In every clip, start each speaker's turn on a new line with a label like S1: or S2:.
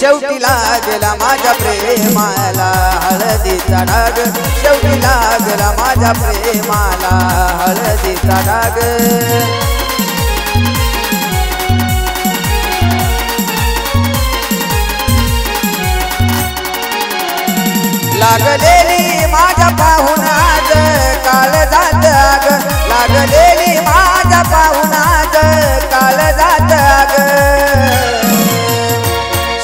S1: शेवटी लागला माझ्या प्रेमाला हळदीचा डाग शेवटी लागला माझ्या प्रेमाला हळदीचा डाग लागलेली माझ्या पाहून आज काळजात आग लागलेली माझ्या पाहून आज काळजात आग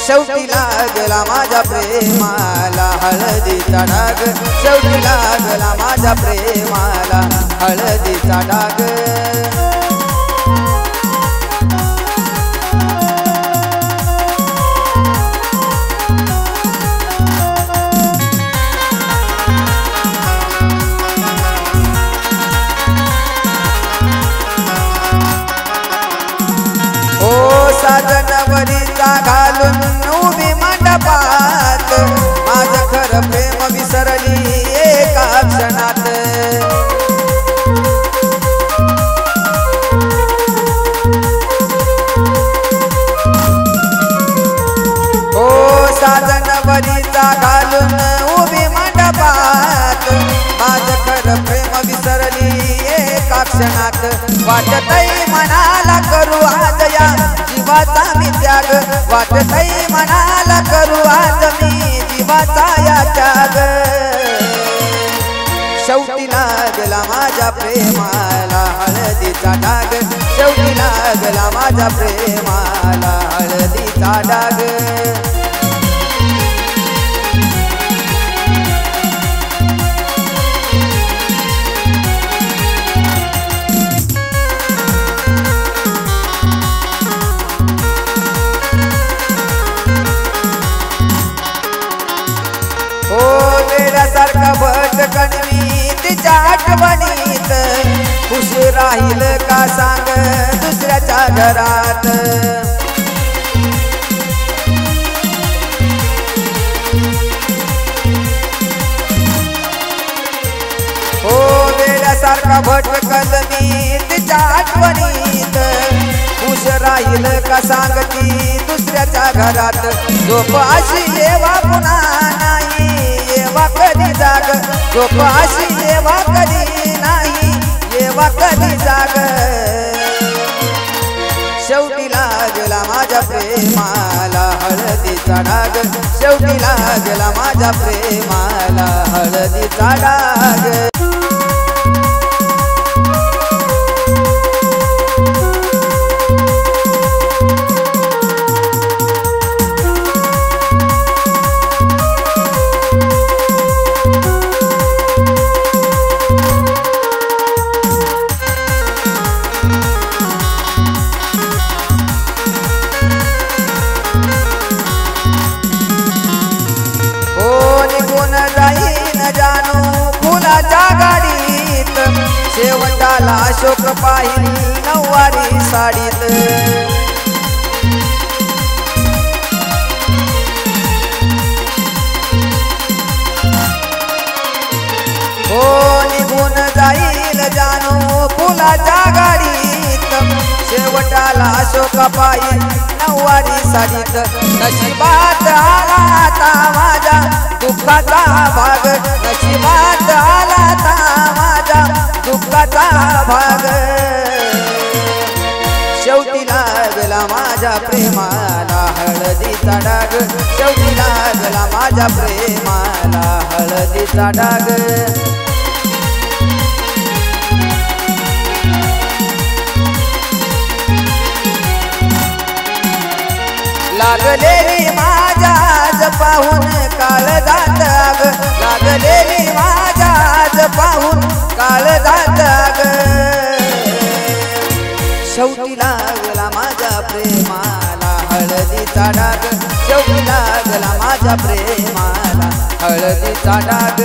S1: शेवटी लागला माझ्या प्रेमाला हळदीचा डाग शेवटी लागला माझ्या प्रेमाला हळदीचा डाग साजनवरीचा घालून उभी मंडपात माझं खरं प्रेम विसरली एका क्षणात ओ साजनवरीचा घालून उभी मंडपात माझं खरं प्रेम विसरली एका क्षणात वाटतही मनाला करू आज या जीवाचा मी त्याग वाटतही मनाला करू आज मी जीवाचा या त्याग शेवटी लागला माझ्या प्रेमाला हळदीचा डाग शेवटी लागला माझ्या प्रेमाला हळदीचा डाग सारखा भटकन मी तिच्या आठवणीत खुश राहील का सांग दुसऱ्याच्या घरात हो वेड्यासारखा भटकन मी तिच्या आठवणीत खुश राहील का सांग ती दुसऱ्याच्या घरात झोप अशी येवा पुन्हा नाही येवा कधी जाग झोप अशी येवा कधी नाही येवा कधी जाग शेवटी लागला माझ्या प्रेमाला हळदीचा डाग शेवटी लागला माझ्या प्रेमाला हळदीचा डाग शेवटाला अशोक पाहिल नऊवारी साडीत हो निघून जाईल जानू फुलाच्या गाडीत शेवटाला अशोक पाहिल नऊवारी साडीत नशिबात आला आता माझ्या दुःखाचा भाग नशिबात आला आता माझ्या दुःखाचा भाग शेवटी लागला माझ्या प्रेमाला हळदीचा डाग शेवटी लागला माझ्या प्रेमाला हळदीचा डाग लागलेली माझ्या आज पाहून काळजात आग लागलेली माझ्या आज पाहून काळजात आग शेवटी लागला माझ्या प्रेमाला हळदीचा डाग शेवटी लागला माझ्या प्रेमाला हळदीचा डाग